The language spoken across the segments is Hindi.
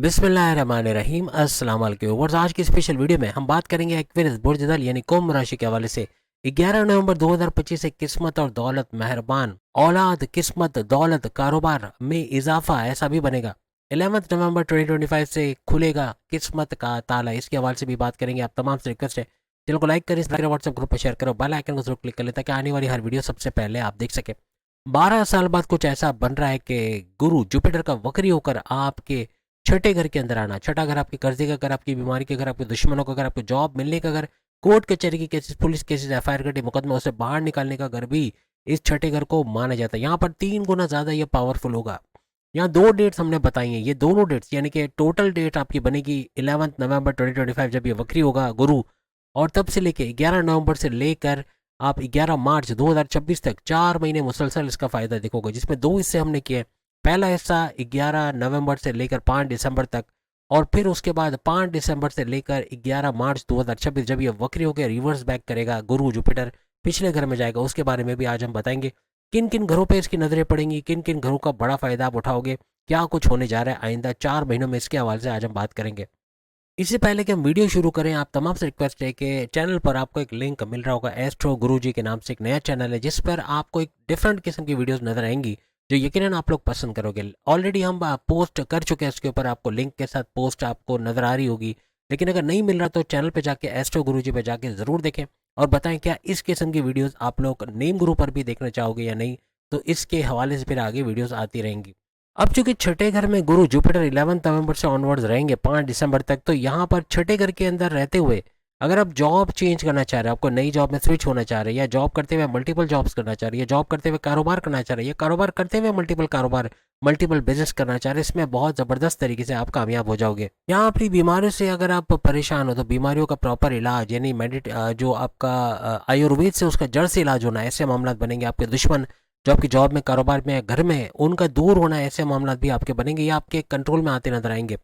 बिस्मिल्लाहिर्रहमानिर्रहीम अस्सलाम वालेकुम व्यूअर्स। आज की स्पेशल वीडियो में हम बात करेंगे एक्वेरियस बुर्ज दल यानी कुंभ राशि के हवाले से 11 नवंबर 2025 से किस्मत और दौलत मेहरबान औलाद किस्मत दौलत कारोबार में इजाफा ऐसा भी बनेगा। 11 नवंबर 2025 से खुलेगा किस्मत का ताला, इसके हवाले से भी बात करेंगे। आप तमाम से रिक्वेस्ट है चैनल को लाइक करें, व्हाट्सएप ग्रुप पर शेयर करो, बेल आइकन को जरूर क्लिक कर लें ताकि आने वाली हर वीडियो सबसे पहले आप देख सके। 12 साल बाद कुछ ऐसा बन रहा है कि गुरु जुपिटर का वक्री होकर आपके छठे घर के अंदर आना। छठा घर आपके कर्जे का घर, आपकी बीमारी के घर, आपके दुश्मनों का घर, आपको जॉब मिलने का घर, कोर्ट कचहरी की केसेस, पुलिस केसेस, एफआईआर कटे मुकदमा उसे बाहर निकालने का घर भी इस छठे घर को माना जाता है। यहाँ पर 3 गुना ज्यादा ये पावरफुल होगा। यहाँ 2 डेट्स हमने बताई हैं, ये दोनों डेट्स यानी कि टोटल डेट आपकी बनेगी 11 नवंबर 2025 जब ये वक्री होगा गुरु, और तब से लेके 11 नवंबर से लेकर आप 11 मार्च 2026 तक 4 महीने मुसलसल इसका फायदा देखोगे, जिसमें 2 हिस्से हमने किए। पहला हिस्सा 11 नवंबर से लेकर 5 दिसंबर तक, और फिर उसके बाद 5 दिसंबर से लेकर 11 मार्च 2026 जब ये वक्री होकर रिवर्स बैक करेगा गुरु जुपिटर पिछले घर में जाएगा, उसके बारे में भी आज हम बताएंगे। किन किन घरों पे इसकी नजरें पड़ेंगी, किन किन घरों का बड़ा फायदा आप उठाओगे, क्या कुछ होने जा रहा है आइंदा 4 महीनों में, इसके हवाले से आज हम बात करेंगे। इससे पहले कि हम वीडियो शुरू करें, आप तमाम से रिक्वेस्ट है कि चैनल पर आपको एक लिंक मिल रहा होगा, एस्ट्रो गुरुजी के नाम से एक नया चैनल है जिस पर आपको एक डिफरेंट किस्म की वीडियोस नजर आएंगी जो यकीनन आप लोग पसंद करोगे। ऑलरेडी हम पोस्ट कर चुके हैं इसके ऊपर, आपको लिंक के साथ पोस्ट आपको नजर आ रही होगी। लेकिन अगर नहीं मिल रहा तो चैनल पे जाके एस्ट्रो गुरुजी पे जाके ज़रूर देखें और बताएं क्या इस किस्म की वीडियोस आप लोग नेम गुरु पर भी देखना चाहोगे या नहीं, तो इसके हवाले से फिर आगे वीडियोस आती रहेंगी। अब चूंकि छठे घर में गुरु जुपिटर 11 नवंबर से ऑनवर्ड्स रहेंगे 5 दिसंबर तक, तो यहाँ पर छठे घर के अंदर रहते हुए अगर आप जॉब चेंज करना चाह रहे हैं, आपको नई जॉब में स्विच होना चाह रहे हैं, या जॉब करते हुए मल्टीपल जॉब्स करना चाह रहे हैं, या जॉब करते हुए कारोबार करना चाह रहे हैं, या कारोबार करते हुए मल्टीपल कारोबार मल्टीपल बिजनेस करना चाह रहे हैं, इसमें बहुत ज़बरदस्त तरीके से आप कामयाब हो जाओगे। यहाँ अपनी बीमारियों से अगर आप परेशान हो तो बीमारियों का प्रॉपर इलाज यानी जो आपका आयुर्वेद से उसका जड़ से इलाज होना, ऐसे मामला बनेंगे। आपके दुश्मन जो आपकी जॉब में कारोबार में घर में है उनका दूर होना, ऐसे मामला भी आपके बनेंगे या आपके कंट्रोल में आते नजर आएंगे।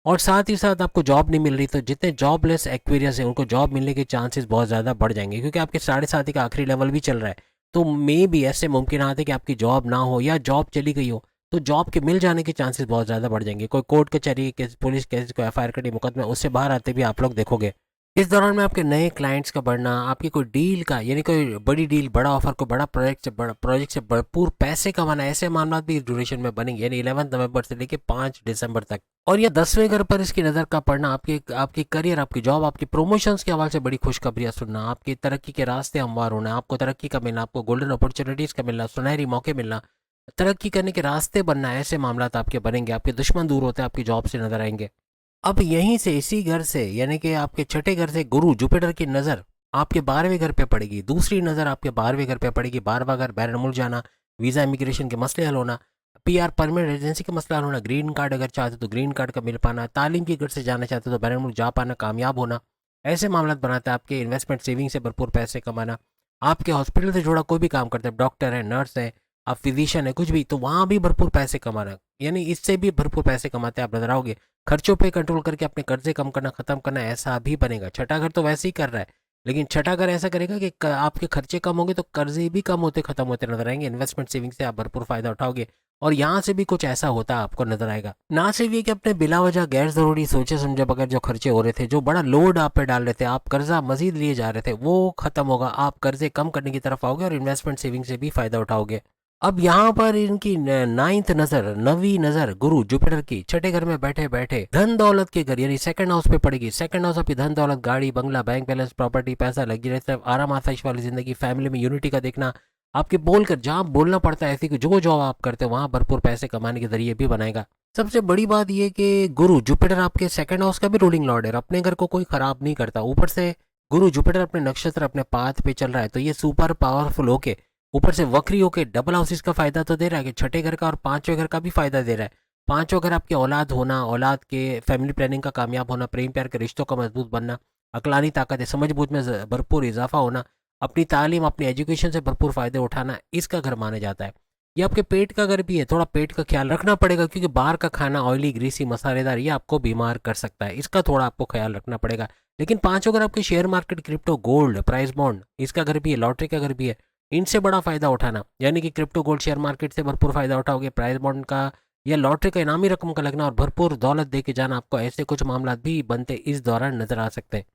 और साथ ही साथ आपको जॉब नहीं मिल रही तो जितने जॉबलेस एक्वेरियस हैं उनको जॉब मिलने के चांसेस बहुत ज़्यादा बढ़ जाएंगे, क्योंकि आपके 7.5 का आखिरी लेवल भी चल रहा है। तो मे भी ऐसे मुमकिन है कि आपकी जॉब ना हो या जॉब चली गई हो तो जॉब के मिल जाने के चांसेस बहुत ज़्यादा बढ़ जाएंगे। कोई कोर्ट कचहरी केस, पुलिस केस, कोई एफआईआर कटी मुकदमा उससे बाहर आते भी आप लोग देखोगे। इस दौरान में आपके नए क्लाइंट्स का बढ़ना, आपकी कोई डील का यानी कोई बड़ी डील, बड़ा ऑफर, कोई बड़ा प्रोजेक्ट से भरपूर पैसे कमाना, ऐसे मामला भी इस ड्यूरेशन में बनेंगे यानी 11 नवंबर से लेकर 5 दिसंबर तक। और यह 10वें घर पर इसकी नज़र का पड़ना आपके आपकी करियर, आपकी जॉब, आपकी प्रमोशंस के हवाले से बड़ी खुशखबरियां सुनना, आपकी तरक्की के रास्ते हमवार होना, आपको तरक्की का मिलना, आपको गोल्डन अपॉर्चुनिटीज़ का मिलना, सुनहरी मौके मिलना, तरक्की करने के रास्ते बनना, ऐसे मामला आपके बनेंगे। आपके दुश्मन दूर होते हैं आपकी जॉब से नजर आएंगे। अब यहीं से इसी घर से यानी कि आपके छठे घर से गुरु जुपिटर की नज़र आपके 12वें घर पे पड़ेगी, दूसरी नज़र आपके 12वें घर पे पड़ेगी। 12वां घर बैरन मुल्क जाना, वीज़ा इमिग्रेशन के मसले हल होना, पीआर परमानेंट रेजिडेंसी का मसला हल होना, ग्रीन कार्ड अगर चाहते तो ग्रीन कार्ड का मिल पाना, तालीम की घर से जाना चाहते तो बैरन मुल्क जा पाना, कामयाब होना, ऐसे मामला बनाता है। आपके इन्वेस्टमेंट सेविंग से भरपूर पैसे कमाना, आपके हॉस्पिटल से जुड़ा कोई भी काम करते हैं, डॉक्टर है, नर्स है, आप फिजिशियन है, कुछ भी, तो वहाँ भी भरपूर पैसे कमाना, यानी इससे भी भरपूर पैसे कमाते आप नजर आओगे। खर्चों पे कंट्रोल करके अपने कर्जे कम करना, खत्म करना, ऐसा भी बनेगा। छठा घर तो वैसे ही कर रहा है, लेकिन छठा घर ऐसा करेगा कि आपके खर्चे कम होंगे तो कर्जे भी कम होते खत्म होते नजर आएंगे। इन्वेस्टमेंट सेविंग से आप भरपूर फायदा उठाओगे और यहाँ से भी कुछ ऐसा होता आपको नजर आएगा। ना सिर्फ ये कि अपने बिला वजह गैर जरूरी सोचे समझे बगैर जो खर्चे हो रहे थे, जो बड़ा लोड आप पे डाल रहे थे, आप कर्जा मजीद लिए जा रहे थे, वो खत्म होगा। आप कर्जे कम करने की तरफ आओगे और इन्वेस्टमेंट सेविंग से भी फायदा उठाओगे। अब यहाँ पर इनकी नाइन्थ नजर, नवी नजर गुरु जुपिटर की छठे घर में बैठे बैठे धन दौलत के घर यानी सेकंड हाउस पे पड़ेगी। सेकंड हाउस आपकी धन दौलत, गाड़ी बंगला, बैंक बैलेंस, प्रॉपर्टी, पैसा, लग्जरी लाइफ, आराम आसाइश वाली जिंदगी, फैमिली में यूनिटी का देखना, आपके बोलकर जहाँ बोलना पड़ता है ऐसी कि जो जॉब आप करते हो वहां भरपूर पैसे कमाने के जरिए भी बनाएगा। सबसे बड़ी बात यह कि गुरु जुपिटर आपके सेकंड हाउस का भी रूलिंग लॉर्ड है, अपने घर को कोई खराब नहीं करता। ऊपर से गुरु जुपिटर अपने नक्षत्र अपने पाथ पे चल रहा है, तो ये सुपर पावरफुल होके ऊपर से वक्री होके डबल हाउसेस का फायदा तो दे रहा है कि छठे घर का और 5वें घर का भी फायदा दे रहा है। 5वां घर आपकी औलाद होना, औलाद के फैमिली प्लानिंग का कामयाब होना, प्रेम प्यार के रिश्तों का मजबूत बनना, अकलानी ताकत है, समझ बूझ में भरपूर इजाफा होना, अपनी तालीम अपनी एजुकेशन से भरपूर फायदे उठाना, इसका घर माना जाता है। ये आपके पेट का घर भी है, थोड़ा पेट का ख्याल रखना पड़ेगा क्योंकि बाहर का खाना ऑयली ग्रीसी मसालेदार ये आपको बीमार कर सकता है, इसका थोड़ा आपको ख्याल रखना पड़ेगा। लेकिन 5वां घर आपके share market, crypto, gold, price bond, इसका घर भी है, लॉटरी का घर भी है, इनसे बड़ा फायदा उठाना, यानी कि क्रिप्टो, गोल्ड, शेयर मार्केट से भरपूर फायदा उठाओगे, प्राइस बॉन्ड का या लॉटरी का इनामी रकम का लगना और भरपूर दौलत दे के जाना, आपको ऐसे कुछ मामला भी बनते इस दौरान नजर आ सकते हैं।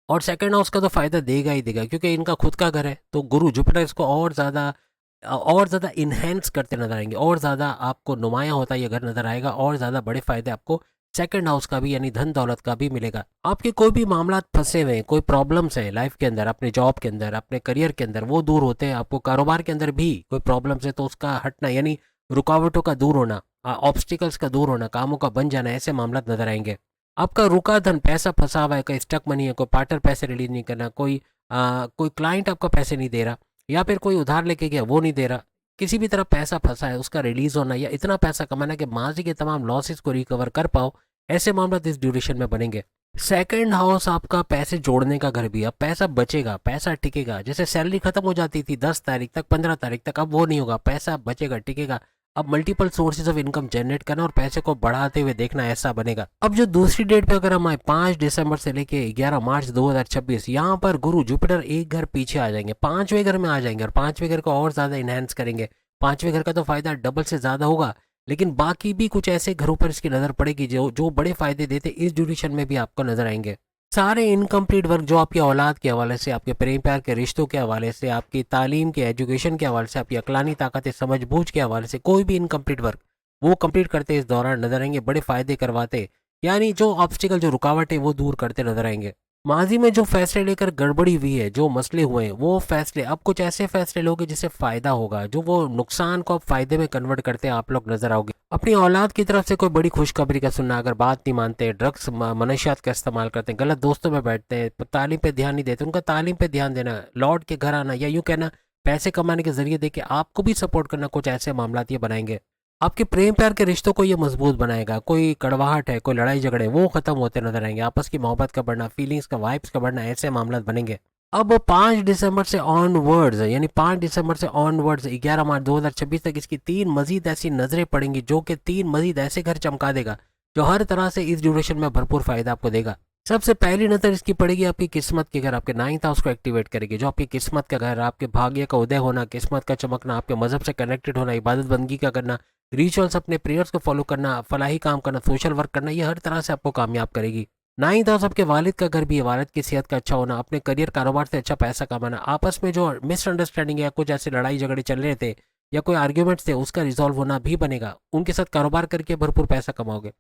और सेकंड हाउस का तो फायदा देगा ही देगा, क्योंकि इनका खुद का घर है, तो गुरु जुपिटर इसको और ज़्यादा इन्हेंस करते नजर आएंगे, और ज़्यादा आपको नुमाया होता ये घर नजर आएगा, और ज़्यादा बड़े फायदे आपको सेकंड हाउस का भी यानी धन दौलत का भी मिलेगा। आपके कोई भी मामला फंसे हुए हैं, कोई प्रॉब्लम्स हैं लाइफ के अंदर, अपने जॉब के अंदर, अपने करियर के अंदर, वो दूर होते हैं। आपको कारोबार के अंदर भी कोई प्रॉब्लम्स है तो उसका हटना यानी रुकावटों का दूर होना, ऑब्स्टिकल्स का दूर होना, कामों का बन जाना, ऐसे मामला नजर आएंगे। आपका रुका धन, पैसा फंसा हुआ है, कोई स्टक मनी है, कोई पार्टनर पैसे रिलीज नहीं करना, कोई क्लाइंट आपका पैसे नहीं दे रहा, या फिर कोई उधार लेके गया वो नहीं दे रहा, किसी भी तरह पैसा फंसा है उसका रिलीज होना, या इतना पैसा कमाना कि माजी के तमाम लॉसेस को रिकवर कर पाओ, ऐसे मामला इस ड्यूरेशन में बनेंगे। सेकंड हाउस आपका पैसे जोड़ने का घर भी, अब पैसा बचेगा, पैसा टिकेगा। जैसे सैलरी खत्म हो जाती थी 10 तारीख तक, 15 तारीख तक, अब वो नहीं होगा, पैसा बचेगा, टिकेगा। अब multiple sources of income generate करना और पैसे को बढ़ाते हुए देखना, ऐसा बनेगा। अब जो दूसरी डेट पे अगर हम आए 5 दिसंबर से लेके 11 मार्च 2026, यहाँ पर गुरु जुपिटर एक घर पीछे आ जाएंगे, पांचवें घर में आ जाएंगे, और पांचवें घर को और ज्यादा इनहेंस करेंगे। पांचवें घर का तो फायदा डबल से ज्यादा होगा, लेकिन बाकी भी कुछ ऐसे घरों पर इसकी नजर पड़ेगी जो जो बड़े फायदे देते इस ड्यूरेशन में भी आपको नजर आएंगे। सारे इनकम्प्लीट वर्क जो आपकी औलाद के हवाले से, आपके प्रेम प्यार के रिश्तों के हवाले से, आपकी तालीम के एजुकेशन के हवाले से, आपकी अकलानी ताकत समझबूझ के हवाले से, कोई भी इनकम्प्लीट वर्क वो कंप्लीट करते इस दौरान नजर आएंगे, बड़े फायदे करवाते, यानी जो ऑब्स्टिकल जो रुकावट है वो दूर करते नजर आएंगे। माजी में जो फैसले लेकर गड़बड़ी हुई है, जो मसले हुए हैं, वो फैसले अब कुछ ऐसे फैसले लोगे जिससे फायदा होगा, जो वो नुकसान को अब फायदे में कन्वर्ट करते आप लोग नजर आओगे। अपनी औलाद की तरफ से कोई बड़ी खुशखबरी का सुनना, अगर बात नहीं मानते, ड्रग्स मनशियात का इस्तेमाल करते हैं, गलत दोस्तों में बैठते हैं, तालीम पे ध्यान नहीं देते, उनका तालीम पे ध्यान देना, लौट के घर आना, या यूँ कहना पैसे कमाने के जरिए देके आपको भी सपोर्ट करना, कुछ ऐसे मामला ये बनाएंगे। आपके प्रेम प्यार के रिश्तों को ये मजबूत बनाएगा। कोई कड़वाहट है, कोई लड़ाई झगड़े, वो खत्म होते नजर आएंगे। आपस की मोहब्बत का बढ़ना, फीलिंग्स का, वाइब्स का बढ़ना, ऐसे मामला बनेंगे। अब 5 दिसंबर से ऑनवर्ड्स, यानी 5 दिसंबर से ऑनवर्ड्स 11 मार्च 2026 तक इसकी 3 मजीद ऐसी नजरें पड़ेंगी, जो कि 3 मजीद ऐसे घर चमका देगा, जो हर तरह से इस ड्यूरेशन में भरपूर फायदा आपको देगा। सबसे पहली नजर इसकी पड़ेगी आपकी किस्मत के घर, आपके 9th हाउस को एक्टिवेट करेगी, जो आपकी किस्मत का घर, आपके भाग्य का उदय होना, किस्मत का चमकना, आपके मजहब से कनेक्टेड होना, इबादत बंदगी का करना, रिचुअल्स, अपने प्रेयर्स को फॉलो करना, फलाही काम करना, सोशल वर्क करना, ये हर तरह से आपको कामयाब करेगी। 9th हाउस आपके वालिद का घर भी है, वालिद की सेहत का अच्छा होना, अपने करियर कारोबार से अच्छा पैसा कमाना, आपस में जो मिसअंडरस्टैंडिंग है, कुछ ऐसे लड़ाई झगड़े चल रहे थे या कोई आर्ग्यूमेंट्स थे, उसका रिजॉल्व होना भी बनेगा, उनके साथ कारोबार करके भरपूर पैसा कमाओगे।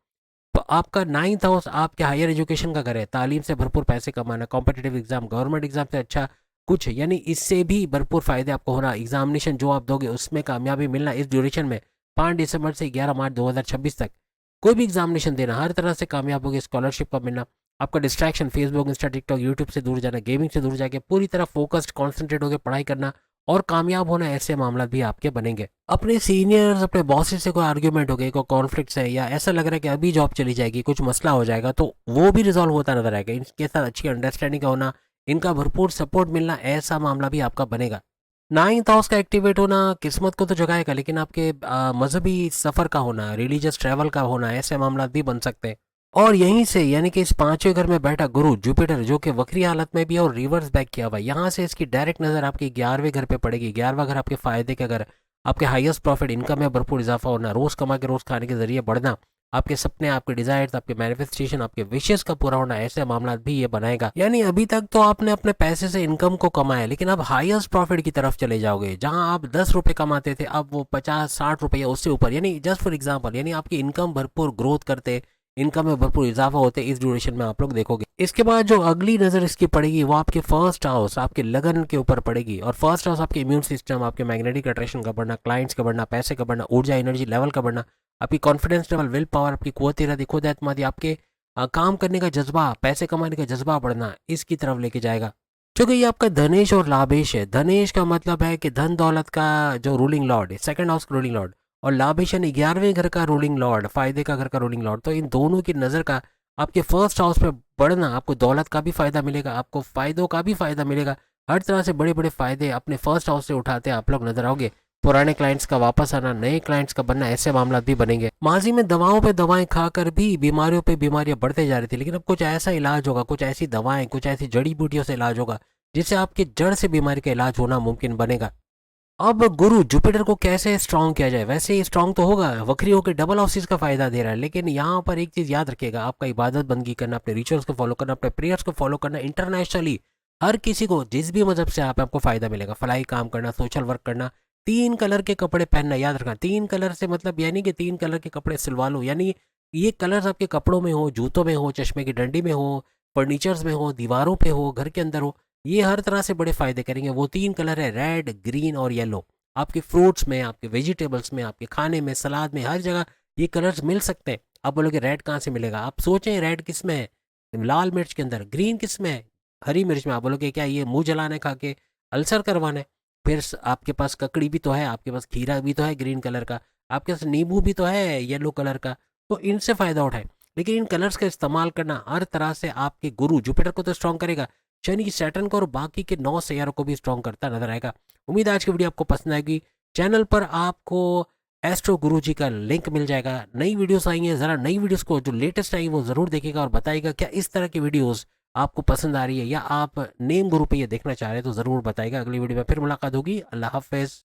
तो आपका 9th हाउस आपके हायर एजुकेशन का घर है, तालीम से भरपूर पैसे कमाना, कॉम्पिटेटिव एग्जाम, गवर्नमेंट एग्जाम से अच्छा कुछ, यानी इससे भी भरपूर फायदे आपको होना, एग्जामिनेशन जो आप दोगे उसमें कामयाबी मिलना इस ड्यूरेशन में 5 दिसंबर से 11 मार्च 2026 तक। कोई भी एग्जामिनेशन देना, हर तरह से कामयाब होगी, स्कॉलरशिप का मिलना, आपका distraction Facebook, Insta, TikTok, YouTube से दूर जाना, गेमिंग से दूर जाके पूरी तरह फोकस्ड कॉन्सेंट्रेट होकर पढ़ाई करना और कामयाब होना, ऐसे मामला भी आपके बनेंगे। अपने सीनियर्स, अपने बॉसेस से कोई आर्ग्यूमेंट हो गई, कोई कॉन्फ्लिक्ट्स है, या ऐसा लग रहा है कि अभी जॉब चली जाएगी, कुछ मसला हो जाएगा, तो वो भी रिजॉल्व होता नजर आएगा। इनके साथ अच्छी अंडरस्टैंडिंग का होना, इनका भरपूर सपोर्ट मिलना, ऐसा मामला भी आपका बनेगा। 9th हाउस का एक्टिवेट होना किस्मत को तो जगाएगा, लेकिन आपके मजहबी सफ़र का होना, रिलीजियस ट्रैवल का होना, ऐसे मामला भी बन सकते हैं। और यहीं से यानी कि इस पांचवें घर में बैठा गुरु जुपिटर, जो कि वक्री हालत में भी है और रिवर्स बैक किया हुआ है, यहाँ से इसकी डायरेक्ट नज़र आपकी 11वें घर पे पड़ेगी। 11वां घर आपके फायदे का घर, आपके हाईएस्ट प्रॉफिट, इनकम में भरपूर इजाफा होना, रोज़ कमा के रोज़ खाने के जरिए बढ़ना, आपके सपने, आपके डिजायर्स, आपके मैनिफेस्टेशन, आपके विशेष का पूरा होना, ऐसे मामला भी ये बनाएगा। यानी अभी तक तो आपने अपने पैसे से इनकम को कमाया, लेकिन अब हाईएस्ट प्रॉफिट की तरफ चले जाओगे, जहां आप 10 रुपए कमाते थे अब वो 50-60 रुपये उससे ऊपर, यानी जस्ट फॉर एग्जाम्पल, यानी आपकी इनकम भरपूर ग्रोथ करते, इनकम में भरपूर इजाफा होते इस ड्यूरेशन में आप लोग देखोगे। इसके बाद जो अगली नजर इसकी पड़ेगी वो आपके फर्स्ट हाउस, आपके लगन के ऊपर पड़ेगी, और फर्स्ट हाउस आपके इम्यून सिस्टम, आपके मैग्नेटिक अट्रैक्शन का बढ़ना, क्लाइंट्स का बढ़ना, पैसे का बढ़ना, ऊर्जा एनर्जी लेवल का बढ़ना, आपकी कॉन्फिडेंस लेवल, विल पावर, आपकी कुव्वत इरादी, खुद एतमादी, आपके काम करने का जज्बा, पैसे कमाने का जज्बा बढ़ना, इसकी तरफ लेके जाएगा। क्योंकि ये आपका धनेश और लाभेश है। धनेश का मतलब है कि धन दौलत का जो रूलिंग लॉर्ड है, सेकंड हाउस का रूलिंग लॉर्ड, और लाभेश यानी 11वें घर का रूलिंग लॉर्ड, फायदे का घर का रूलिंग लॉर्ड। तो इन दोनों की नज़र का आपके फर्स्ट हाउस पे बढ़ना, आपको दौलत का भी फायदा मिलेगा, आपको फायदों का भी फायदा मिलेगा, हर तरह से बड़े बड़े फायदे अपने फर्स्ट हाउस से उठाते आप लोग नजर आओगे। पुराने क्लाइंट्स का वापस आना, नए क्लाइंट्स का बनना, ऐसे मामला भी बनेंगे। माजी में दवाओं पे दवाएं खाकर भी बीमारियों पे बीमारियां बढ़ते जा रही थी, लेकिन अब कुछ ऐसा इलाज होगा, कुछ ऐसी दवाएं, कुछ ऐसी जड़ी बूटियों से इलाज होगा जिससे आपकी जड़ से बीमारी का इलाज होना मुमकिन बनेगा। अब गुरु जुपिटर को कैसे स्ट्रांग किया जाए, वैसे ही स्ट्रांग तो होगा, वक्री होकर डबल ऑफिस का फायदा दे रहा है, लेकिन यहाँ पर एक चीज याद रखिएगा, आपका इबादत बंदगी करना, अपने रिचुअल्स को फॉलो करना, अपने प्रेयर्स को फॉलो करना इंटरनेशनली, हर किसी को जिस भी मजहब से आपको फायदा मिलेगा, फलाई काम करना, सोशल वर्क करना, 3 कलर के कपड़े पहनना याद रखना। 3 कलर से मतलब यानी कि 3 कलर के कपड़े सिलवा लो, यानी ये कलर्स आपके कपड़ों में हो, जूतों में हो, चश्मे की डंडी में हो, फर्नीचर्स में हो, दीवारों पे हो, घर के अंदर हो, ये हर तरह से बड़े फायदे करेंगे। वो 3 कलर है, रेड, ग्रीन और येलो। आपके फ्रूट्स में, आपके वेजिटेबल्स में, आपके खाने में, सलाद में, हर जगह ये कलर्स मिल सकते हैं। आप बोलोगे रेड कहाँ से मिलेगा, आप सोचें रेड किस में है, लाल मिर्च के अंदर, ग्रीन किस में है, हरी मिर्च में। आप बोलोगे क्या ये मुंह जलाने खा के अल्सर करवाना है। फिर आपके पास ककड़ी भी तो है, आपके पास खीरा भी तो है ग्रीन कलर का, आपके पास नींबू भी तो है येलो कलर का, तो इनसे फ़ायदा उठाएं। लेकिन इन कलर्स का इस्तेमाल करना हर तरह से आपके गुरु जुपिटर को तो स्ट्रॉन्ग करेगा, शनि सैटर्न को और बाकी के 9 सैयारों को भी स्ट्रॉन्ग करता नजर आएगा। उम्मीद है आज की वीडियो आपको पसंद आएगी। चैनल पर आपको एस्ट्रो गुरु जी का लिंक मिल जाएगा, नई वीडियोस आई हैं, ज़रा नई वीडियोस को जो लेटेस्ट आई वो ज़रूर देखिएगा और बताइएगा क्या इस तरह की वीडियोस आपको पसंद आ रही है या आप नेम गुरु पे ये देखना चाह रहे हैं, तो ज़रूर बताइएगा। अगली वीडियो में फिर मुलाकात होगी। अल्लाह हाफिज़।